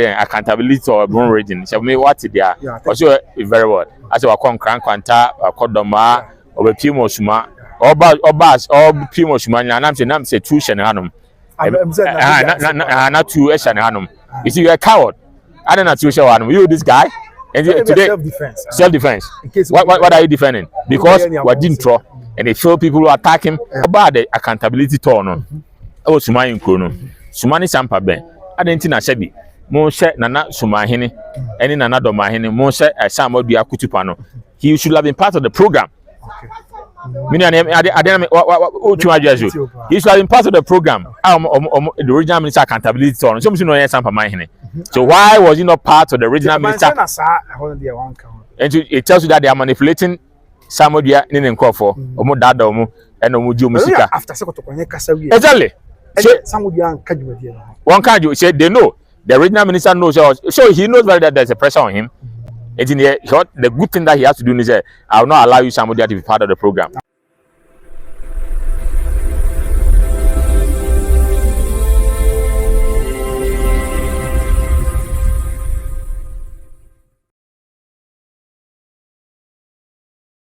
accountability or Odobroni region. So me what there? Also very well. As I come crank quanta, Dormaahene, or Pimo Suma, or Bas, or Pimo Suma, and I'm say two Shananum. Not two Shananum. You see, you're a coward. I don't know two Shananum. You this guy. And today, self-defense. What are you defending? Because we didn't throw, and they feel people who attack him about the accountability turn. Oh, Suma in Krono. Sumani Sampa Ben. I didn't think I said it. Mo share Nana Dormaahene, any Nana Dormaahene, Mo share Sammorduah Kutupano. He should have been part of the program. I didn't he should have been part of the program. The original minister accountability turn. So why was he not part of the original minister? And it tells you that they are manipulating Sammorduah in Crawford, Omo Dada Omo, and Omo Musica. Exactly. One can't you say they know the original minister knows, so he knows very that there's a pressure on him. And in the good thing that he has to do is I will not allow you Sammorduah to be part of the program.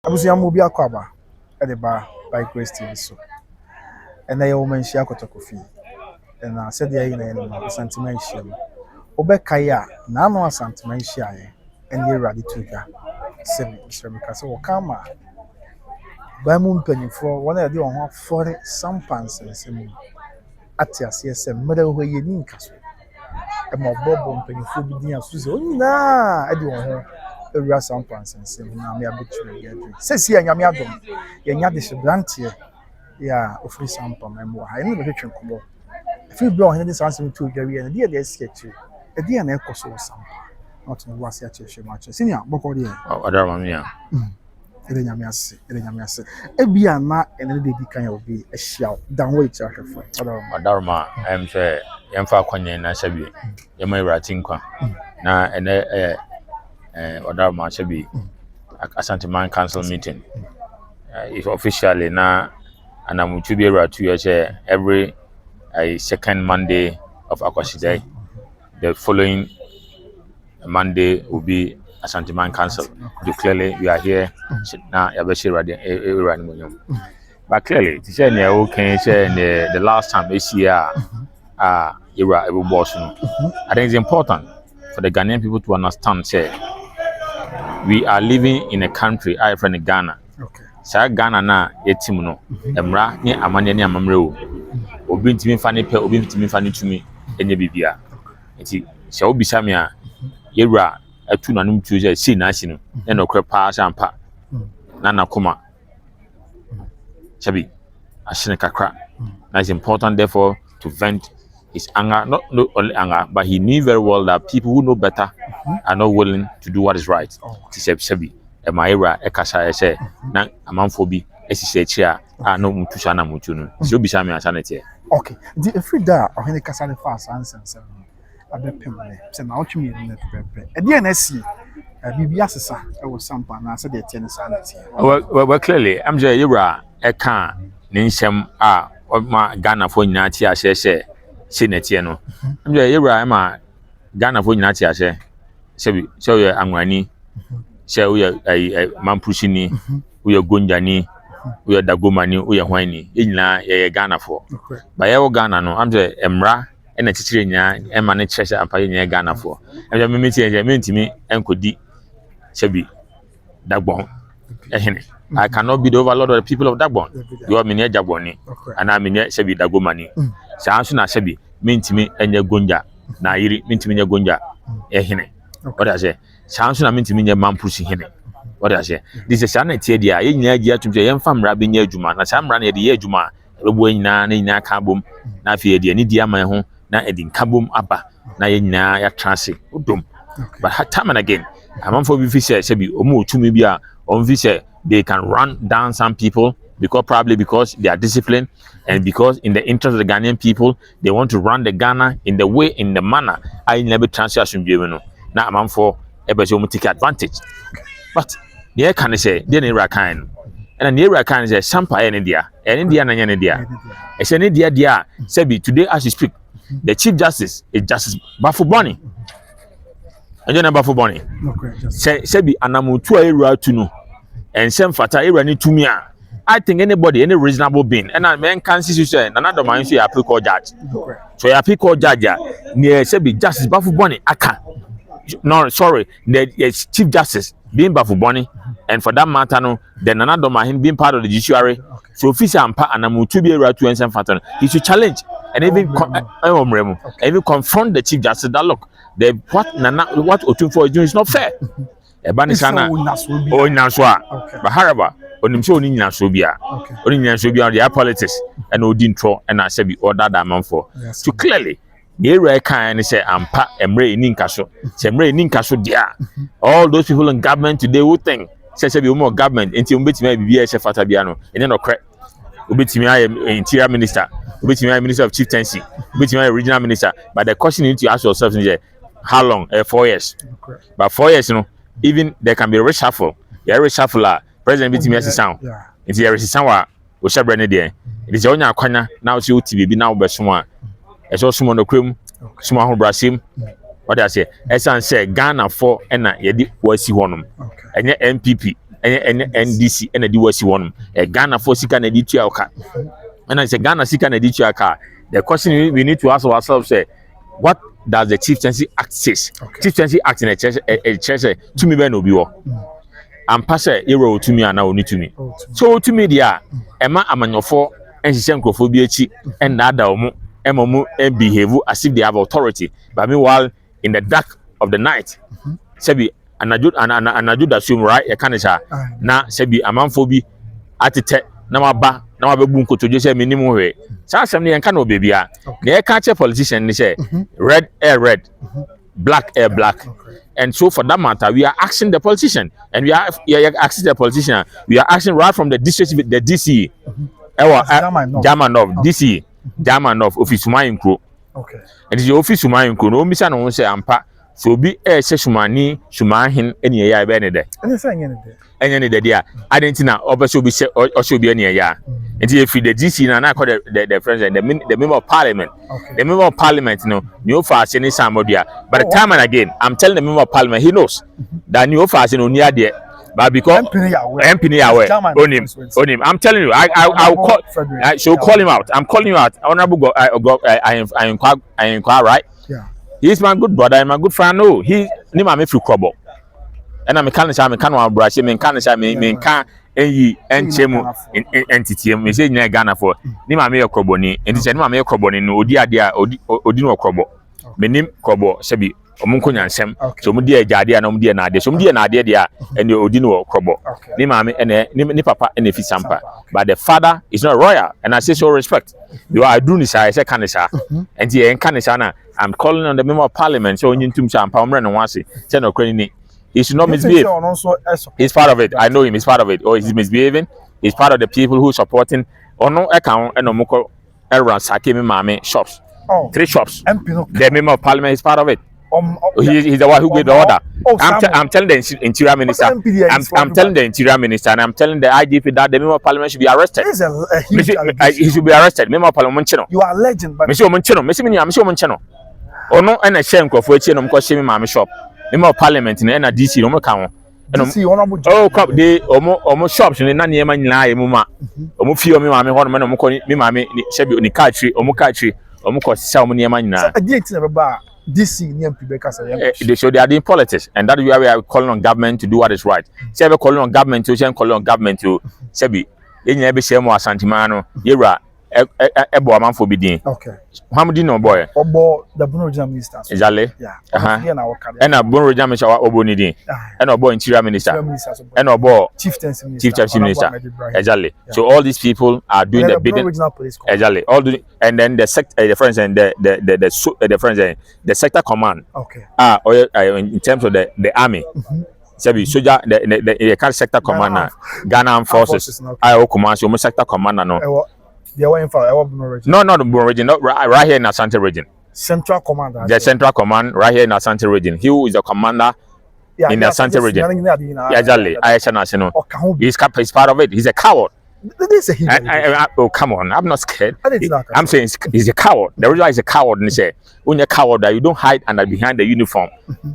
Abusia mo bi akwaba e de ba by Grace TV so and na yo man share kotokofi and na said ya ina ina ma sentiment share obekai a na no sentiment share and ye ready to ga semi because o kama ba mu mpanyifo wona de on ho for Sampa nsensem atiase ese mmere ho ye ni nkaso e mo bobo mpanyifo bi din asuze onyina e de on ho ewura Sampa nsensem na me abetu ye adri sesi anyame adom ye nya de hyebrante ya ofri Sampa membo ha ene be twetwe nkomo fi bro he de sansem tu dwawe ne de sketch e de na ekoso Sampa not no was ya cheshe match senior boko de Odobroni ya ele nyame ase e bia na ene de di kan ya obi e hia dan wo ichi ahwefo Odobroni em say yemfa kwanye na shabi yema irati nkwa na ene Odobroni shabi Asantehene council meeting if officially na anamutu bi iratu ya every second Monday of Akwashidai. The following Monday will be Asantehene council. Clearly we are here now. But clearly, to say the last time this year, I think it's important for the Ghanaian people to understand. Say we are living in a country. I from Ghana. okay Sa Ghana na etimuno. Emra ni amane ni amamre o. Obi ntimi fa ne pe, obi ntimi fa ne tumi enye bibia. Enti sha obi samia yewura atu nanum tu je si na asi no e no kwepa Sampa na nakoma shabi ashine kakra. Now it's important therefore to vent his anger, not only anger, but he knew very well that people who know better are not willing to do what is right. Shabi emaira ekasa say na amanfo bi esise chia no mutusha na mutu no so bi samia sanete. okay the free da ohene kasa ne fast answer abepemle se na otwemi ne pepe e de na si bibia sesa e wo Sampa na se de tie ne sanity well clearly I'm just yewra e kan ne nsem a ma Ghana fo nyina tie ahye se na tie no I'm just yewra ma Ghana fo nyina tie ahye se we anwani se we mampushini we gonjani we dagomani we hwani nyina ye Ghana fo ba ye wo Ghana no I'm just emra and a teacher and manage treasure and pay near Ghana for. And the meeting to me and could be Shabi Dagbon. I cannot be the overlord of the people of Dagbon. You are Minia Jaboni, and I'm in Shabi Dagomani. Sansuna Shabi, mean to me and your Gunja, Nairi, mean to me your Gunja, Ehine. What I say, Sansuna mean to me your man pushing him. What I say, this is an idea, in year to the young fam rabbing year Juma, and some running the year Juma, Rubuina, Nina Kabum, Nafi, the Nidia my home. Na edin kabum aba na ye nyina ya transi odom but time and again amanfo bi fi say bi omo tumi bi a on fi say they can run down some people because they are disciplined and because in the interest of the Ghanaian people they want to run the Ghana in the manner I never transfer asumdwe no na amanfo e be say omo take advantage but they can say they na kan and the area can say Sampa any dia na nya ne dia e say ne dia say bi today as you speak the Chief Justice is Justice Odobroni. enye na ba for boni se bi anamutu a ewura tu no ensem fata ewura ni tumi a I think anybody any reasonable being and I men can see say na do man so ya appeal court judge so ya appeal court judge near say be justice ba for boni aka no sorry the chief justice being ba for boni and for that matter no then Nana Dormaahene being part of the judiciary so officer ampa anamutu be ewura tu ensem fata no he should challenge and even confront the chief justice that look the what Otunfo is doing is not fair. Ebanisana o nyaswa but however onimse oni nyaswa bia oni nyaswa bia their politics and odi ntro and I say be order that man for so clearly the area can say ampa emre ni nkaso say emre ni nkaso dia all those people in government today who think say be more government until mbetimi bibia say fata bia no ene no cre obetimi ay interior minister obetimi ay minister of chieftaincy obetimi ay regional minister but the question you need to ask yourself is how long 4 years but 4 years you know even there can be a reshuffle yeah reshuffle president betimi sound it's a reshuffle wa o shebre ne de it is onya akwanya now see otibi bi now beso a e so sumo no krem sumo ho brasim what I say esan say Ghana for na ye di wasi honum enye MPP enye NDC na di wasi honum e Ghana for sika na di tua oka and I say Ghana sika na di tua aka the question we need to ask ourselves say what does the chieftaincy act says chieftaincy act in a church to me be no bi wo ampa say ero to me ana oni to me so to me dia ema amanyofo enhihye nkrofo bi echi and ada omo emomu behave as if they have authority but meanwhile in the dark of the night sebi anaju da sum right e kanisha na sebi amanfo bi atete na maba na mabebu nkotoje se minimu hwe sa asem ne yanka na obebia na e ka che politician ni say red air red black air black and so for that matter we are asking the politician and we are asking the politician we are asking right from the district the DC German of DC German of office Mayinkro and the office Mayinkro no misa no say ampa so bi se shumani shumahin eni ya be ne de enye ne de dia adentina obeso bi se oso bi eni ya enti if the DC na call the president the member of parliament the member of parliament no new fast ni Sammorduah but the time and again I'm telling the member of parliament he knows that new fast no ni ade but because MP aware onim I'm telling you I'll call so call him out I'm calling you out honorable I inquire right he's my good brother and my good friend no he ni ma me free trouble and I'm mechanical me kan wan brush me kan me kan enyi enchemu entity me say nyina Ghana for ni ma me yekroboni enti say ni ma me yekroboni no odi ade a odi no krobo menim krobo sebi omunko nyansem so mudi agade na mudi na ade so mudi na ade dia and odi no krobo ni ma me ni papa ene fi Sampa but the father is not royal and I say so respect you are do ni say kanisha enti en kanisha na I'm calling on the member of parliament so nyintum Sampa omre no wase say no kwani ni he should not misbehave. He's part of it. I know him. He's part of it. Or he's misbehaving. He's part of the people who supporting. Or no account and no muko around Sakimi Mame shops. 3 shops. The member of parliament is part of it. He's the one who gave the order. I'm telling the interior minister. I'm telling the interior minister and I'm telling the IGP that the member of parliament should be arrested. He should be arrested. Member of parliament. You are a legend, but Monsieur Monchino. Monsieur Monchino. Or no, and a shame for which no because Mame shop. Member of parliament na DC no ka ho come they omo shops ni na niema nyina ye muma omo fie omo maame ho no na omo ko mi maame ni shebi oni ka atri omo ko sisa omo niema nyina agent na baba DC ni MP be kasa they show they are doing politics and that is why we are calling on government to do what is right say we calling on government to shebi enyina be share mo Asantehene no yewra ebo amanfo bi din Hamdi no boy obo the Bono regional minister exactly and a Bono regional minister Odobroni din and obo interior minister and obo chieftaincy minister exactly so all these people are doing the bidding exactly all the and then the sector the friends and the friends and the sector command in terms of the army Sabi soldier the sector commander Ghana Armed Forces I command so sector commander no they were in for region. No, not the Bono region, not right here in Asante region. Central command. The central command right here in Asante region. He who is the commander in the Asante region. Yeah, exactly. He's part of it. He's a coward. They say he. Oh, come on. I'm not scared. It's not I'm saying he's a coward. The reason why he's a coward, and say, when you're a coward, that you don't hide under behind the uniform.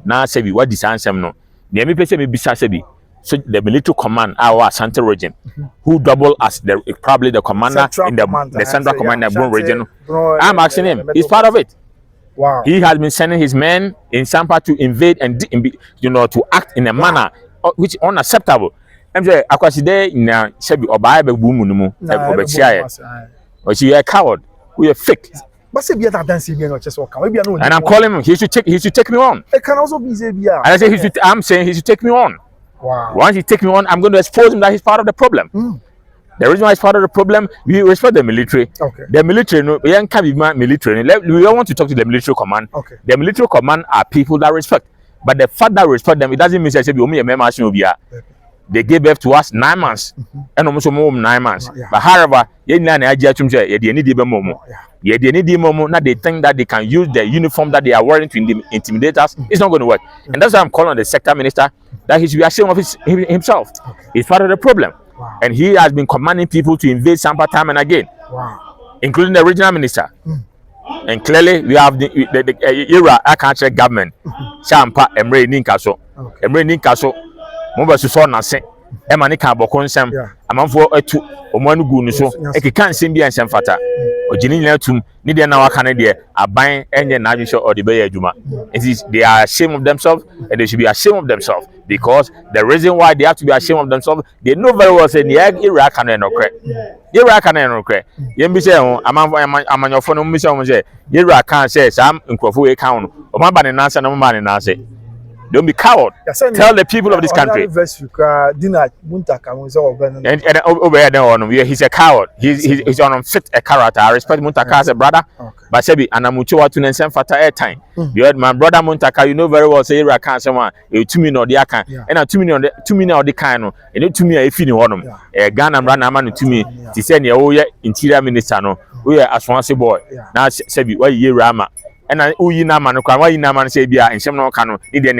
Now, say, what this answer no? The me say me bisa say so the military command, our Asante region, who double as the probably the commander Central in the commander, central command in the Brun region. Bro, I'm asking him. He's part of it. Wow. He has been sending his men in Sampa to invade and to act in a manner which is unacceptable. I'm saying, akwasi there na sebi oba be bumu numu obechia. But you are a coward. We are fake. But say be that dancing be no just walk. Maybe I know. And I'm calling him. He should take me on. It can also be say be. And I say I'm saying he should take me on. Wow. Once he take me on, I'm going to expose him that he's part of the problem. The reason why he's part of the problem, we respect the military. Okay. The military, no, we can't be military. We don't want to talk to the military command. Okay. The military command are people that respect. But the fact that respect them, it doesn't mean that we only they gave birth to us 9 months. And almost 9 months. But however, they think that they can use the uniform that they are wearing to intimidate us. It's not going to work. And that's why I'm calling on the sector minister that he should be ashamed of himself. He's part of the problem. Wow. And he has been commanding people to invade Sampa time and again. Wow. Including the regional minister. And clearly, we have the era I can't check government. Sampa, Emre Ninkaso. Emre Ninkaso. Mumba Suso Nase. Emma Nika Bokonsam. A man for a two. Omanu Gunuso. Eki can't send me and Samfata. Ojini to Nidia Nawa Canada. A buying and the Najisho or the Bay Juma. They are ashamed of themselves and they should be ashamed of themselves. Because the reason why they have to be ashamed of themselves, they know very well saying the Iraq and no credit. Iraq and no credit. Yembi say, I'm on your phone, Miss Iraq can't say, Sam in Crawford account. Or my banana answer, no man in answer. Don't be coward. Tell the people of this country. And he's a coward. He's an unfit a character. I respect Muntaka as a brother. But Sebi and Amucho to Nensen Fata airtime. My brother Muntaka, you know very well, say Iraq can't someone, you 2 million on the account, and a 2 million on the kind, and you 2 million if you know them. A gun and run a man to me to send your interior minister. No, we are a swansea boy. Now, Sebi, why you Rama? And I uyi na man kwa why na man say bia ensem no ka no ni de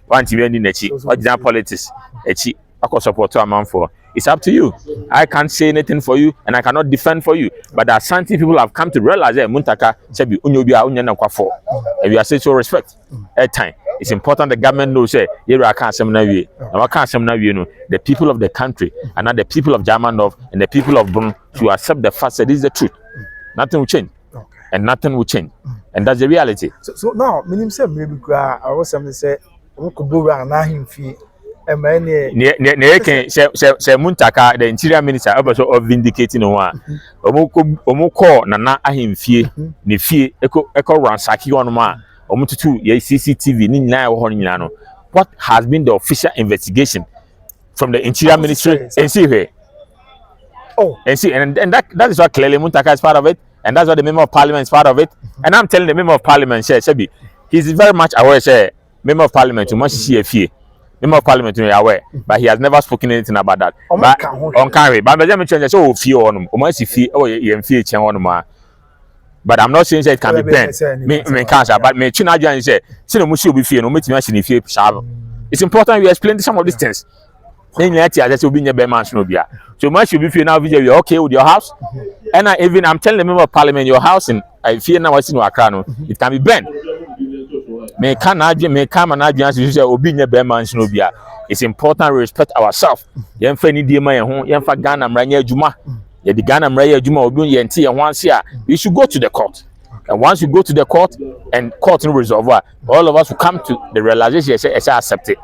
want to be any nechi what politics echi akọ support to man for. It's up to you. I can't say anything for you and I cannot defend for you, but the Asante people have come to realize that Muntaka said unyo bia unya na kwa for and we are saying so respect at time. It's important the government knows say here I can't sem na wie na can't sem na wie no the people of the country and not the people of Germanov and the people of Brun to accept the fact that this is the truth. Nothing will change. And nothing will change. And that's the reality. So now, maybe I was something say, Okubura and Nahim fee, and many say Muntaka, the interior minister, also of vindicating one. Omoko, Nana, Ahim fee, ni fee, echo ransaki on ma, Omutu, ye CCTV, Nina Horniano. What has been the official investigation from the interior ministry? And see here. Oh, and see, and that is what clearly Muntaka is part of it. And that's why the member of parliament is part of it. And I'm telling the member of parliament, Sebi, he's very much aware, say, member of parliament, you must see a fee. Member of parliament, you are aware, but he has never spoken anything about that. But on carry, but let me change. So fee on him, almost fee, oh, you fee on him. But I'm not saying that it can be banned. Me cancer, but me Chinaja say, "Sino mushi will fee, no me machine fee sharp." It's important you explain some of these things. Then later, that will be your man snobia. So much you be feel now, you're okay with your house. And even I'm telling the member of parliament, your house in I fear now what's in Wakano, it can be banned. May come and answer you say, Obinia Beman Snobia. It's important we respect ourselves. Yen Fanny dear my home, Yen Fagana Mranya Juma. Yet the Ghana Mraya Juma will be and tea and once here. You should go to the court. And once you go to the court and court will resolve, all of us will come to the realization say, accept it.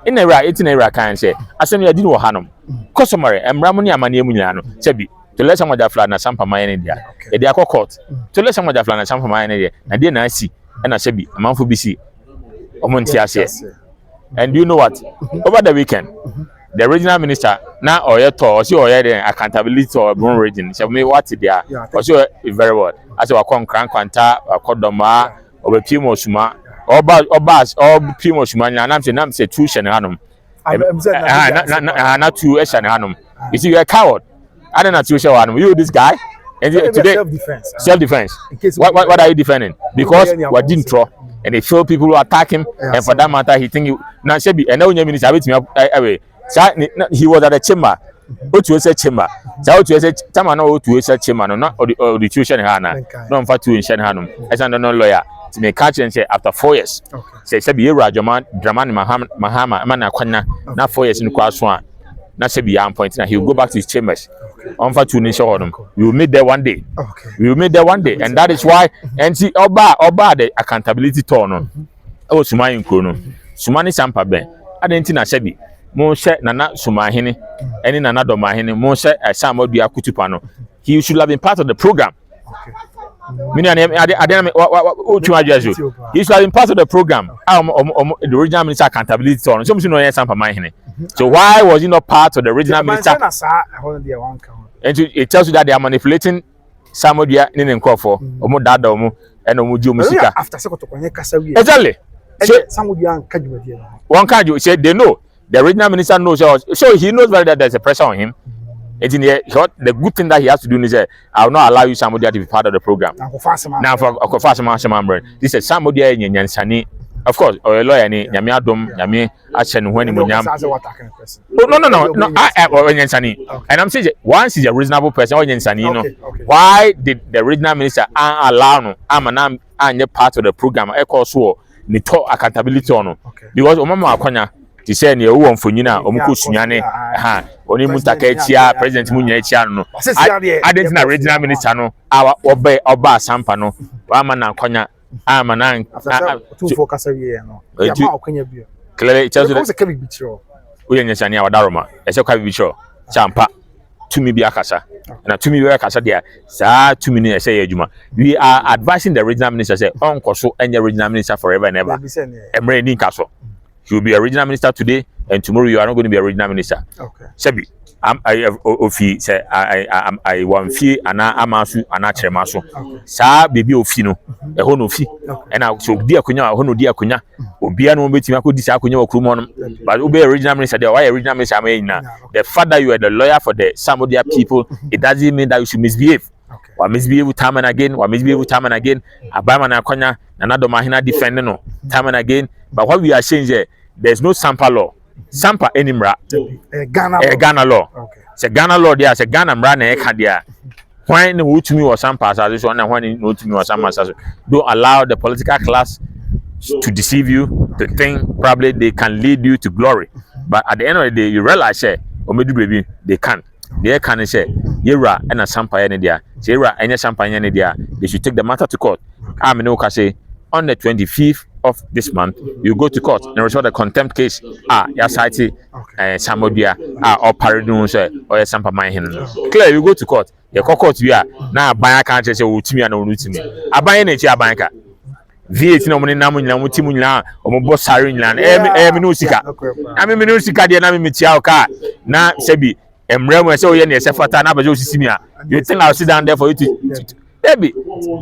In a right, it's in a right kind say, as I didn't want Hanum. Customary, and Ramoni Amani Muniano, Sebi. To let someone that fly Sampa my India. They are court. To let someone that fly Sampa my India. And then I see, and I said, a month for BC. And you know what? Over the weekend, the regional minister now or yet or see or accountability or Brun region. Shall me what they are. Also very well. As I come crank quanta or Dormaahene or Pimo Suma or Bas or Pimo Suma and I'm say two Shananum. Not two Shananum. You see, you're a coward. I don't know to show you this guy. And today, self-defense. What are you defending? Because we didn't throw, and they feel people who attack him, and for that matter, he think you now should be. And now when you minister, he was at the chamber. otu ese chamber sa otu ese tama na otu ese chamber no na the tuition ha na no mfa tuition ha no esa no lawyer to make catch and say after 4 years say be Yewura Dramani Mahama na kwanya na 4 years ni kwa so a na say be am point na he will go back to his chambers on for to nation hodom we will meet there one day and that is why and see oba the accountability turn no o suma nko no suma ni Sampa ben adenti na say be mo hye nana Sumahene eni nana Dormaahene mo hye Sammorduah kutupa no he should have been part of the program. He should have been part of the program. The original minister accountability on. So why was he not part of the original minister? And it tells you that they are manipulating Sammorduah in Nkrofo, Omo Dada Omo, and Omo Musika. Exactly. One can't you say they know. The original minister knows, so he knows very that there's a pressure on him. And in the good thing that he has to do is I will not allow you Sammorduah to be part of the program. Now for fast this is Sammorduah Nyansani. Of course, or a lawyer ni Nyame Adom, Nyame Achen when no. Nyansani. And I'm saying once he's a reasonable person, or Nyansani, you know, why did the original minister allow no Amanam and part of the program? Echo so ni to accountability on because Omama Akonya. Ti say ne ewo mfonyina omuko sunyane ha oni mutaka etia president munya etia no adent na regional minister no oba Sampa no wa ma na kwanya ama na tu focus awie no ya ma okwanya bio clearly it tells you that we bichiro we nyanya ne awadaroma ese kwa bichiro Sampa tumi bi akasa na tumi bi akasa dia sa tumi ne ese adwuma we are advising the regional minister say onko so enye regional minister forever and ever emre ni nkaso. You will be a regional minister today, and tomorrow you are not going to be a regional minister. Okay. Sebi, I want fee ana amasu ana chemaso. Sa baby ofi no, e ho no fi. And I so dia kunya ho no dia kunya. Obia no beti ma ko di sa kunya wa krumo no. But obe a regional minister there, why a regional minister am na? The fact that you are the lawyer for the Sammorduah people, it doesn't mean that you should misbehave. Wa misbehave time and again, Abama na konya na Dormaahene defend no time and again. But what we are saying is there's no Sampa law. Sampa enimra. Ghana law. Okay. It's a Ghana law there. It's a Ghana mra na eka there. When who to me was Sampa as this one and when no to me was Sampa as don't allow the political class to deceive you, to think probably they can lead you to glory. But at the end of the day, you realize Omedu baby, they can't. They can say Yewura and a Sampa any there. Yewura and a Sampa any there. They should take the matter to court. I mean, say on the 25th of this month, you go to court and resolve the contempt case. Your site, Sammorduah, or Paradun, or Sampa Mahene. Clear, you go to court. You go court, you are now buy a country, say, Utimi and Utimi. I buy any banker. VAT no money, Namun, Timuna, or Boss Sarin land, Eminusika. I mean, Minusika, the enemy Tiauka. Now, Sebi, Emremo, so yen, Sefata, Nabajosimia. You think I'll sit down there for you to maybe,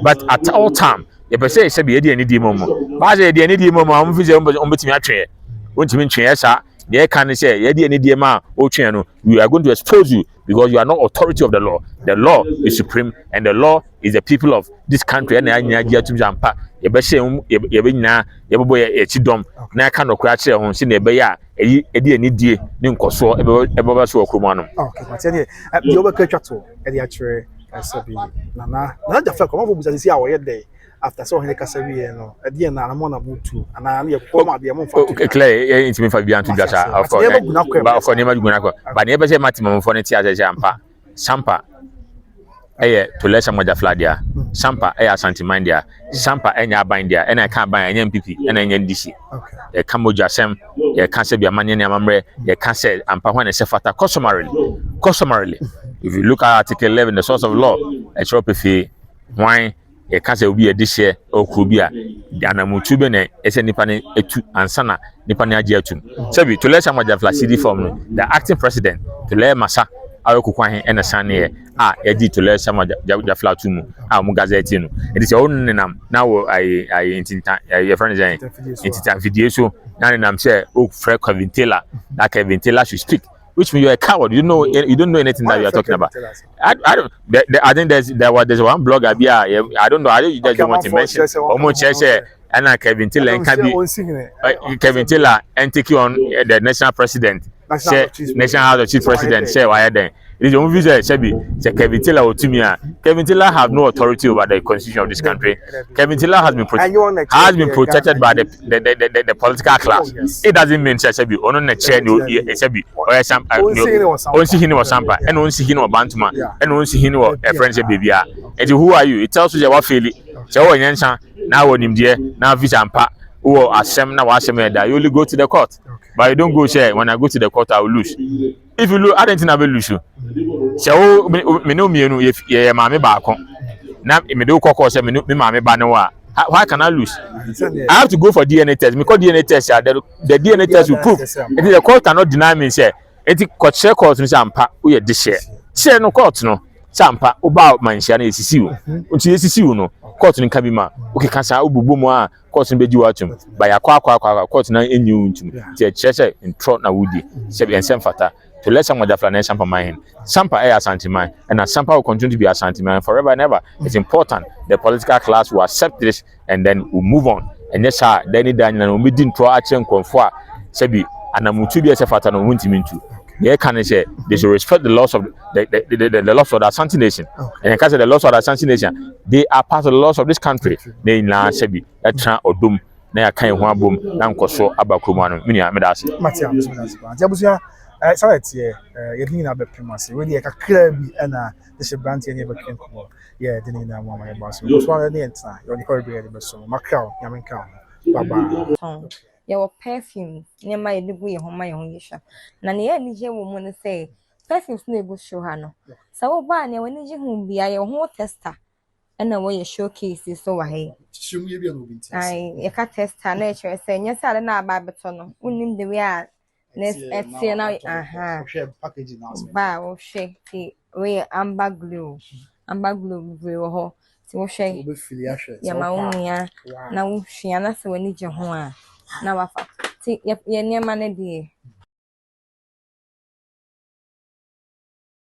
but at all time. You per se be any demo. But the any demo, I'm visiting on between a tray. Won't you mention yes, sir? They can say, any demo, oh, channel. We are going to expose you because you are not authority of the law. The law is supreme, and the law is the people of this country. And I need to jump. You better say, you na, you boy a chidom. Now kind of crash on sin a bear, a dear, Ninkoso, ever so Krumano. Okay, but the overculture to the actuary. I said, Nana, not the fact of see our day. After so many Casavi, no, at the end, I'm on a boot too, and I only a poem at the amount of Clay, it's me for beyond to Jasa, of course, but never Gunako, but never say maximum for Netia Sampa. Sampa, to let some of the Fladia, Sampa, Asantehene, Sampa, and ya bind there, and I can't buy an MPP and an NDC. The Cambodia Sam, you can't say your money, Mamre, you can't say, and Pawan and Sefata, customarily. If you look at Article 11, the source of law, a shop if wine. A cancer will be a dish or Kubia, Diana Mutubene, Esenipani, etu, and Sana, Nipania Jetum. So, to let some of the city form, the acting president, to let Massa, Aokukwahi, and a son here, Eddie to let some of the Flatumu, Mugazetino. It is your own name. Now, your friend is in video, so now I'm saying, oh, Fred Vintilla, like a Vintilla should speak. Which means you're a coward. You don't know anything that you're talking about. I don't. I think there's one blogger. I don't know. I just don't want to mention. Almost and Kevin Tiller and Kevin Tiller and take you on the national president. National House of Chief President say why then. It is only visa say Kevin Taylor or Timia. Kevin Taylor has no authority over the constitution of this country. Kevin Taylor has been protected by the political class. It doesn't mean say be on the chair no say or Sampa only him or Sampa and only him or Bantuma and only him or a friend say baby. And who are you? It tells you what feel it. So when now on him there now visa ampa or asem na wa asem that you only go to the court. But you don't go share. When I go to the court, I will lose. If you lose, I don't think I will lose you. So, me know me if you mammy back on. Now, me do cock say me mammy banoa. Why can I lose? I have to go for DNA test because DNA test, the DNA test will prove. It is the court cannot deny me. Say, it is court share court. Miss Ampa, we are this share. Share no court no. Sampa, about my share is see. Until you see you no. Court in Kabima. Okay, can say ubu mo court in Bejuatum. By a court na in you to the church in Trot na Woody. Sebi and Semfata. To let someone that flash Sampa mine. Sampa Asantehene, and Sampa will continue to be Asantehene forever and ever. It's important the political class will accept this and then we'll move on. And yes, sir, then Daniel we didn't try action conform. Sebi and I'm to be a Sefata no wintimintu. They can say they should respect the laws of the laws of the Asante Nation. And because of the laws of the Asante Nation, they are part of the laws of this country. They na sebi etra odum na yakan ho abom na nkoso abakromano minia medase. Matia Jabusia sanete yedin na beprimase we dey kakra bi na the shebrant ye be kenko ye dinin na mo ma baso so one dey enta you dey call be dey beso makao yamenka baba your perfume near my libu ye homa ye ho yesha na ne ye nije wo mu ne say perfumes na ebo show ha no sa wo ba ne wani je hu bia ye ho tester na wo ye showcase so wa he shum ye bia no binti ai ye ka tester na e chere say nya sale na aba beto no unim de we a next etie na aha package announcement ba wo hwe ti we amber glue we wo ho ti wo hwe be fili ahwe ya ma wo nya na wo hwe na se wani je ho a na wafa ti ye niema na die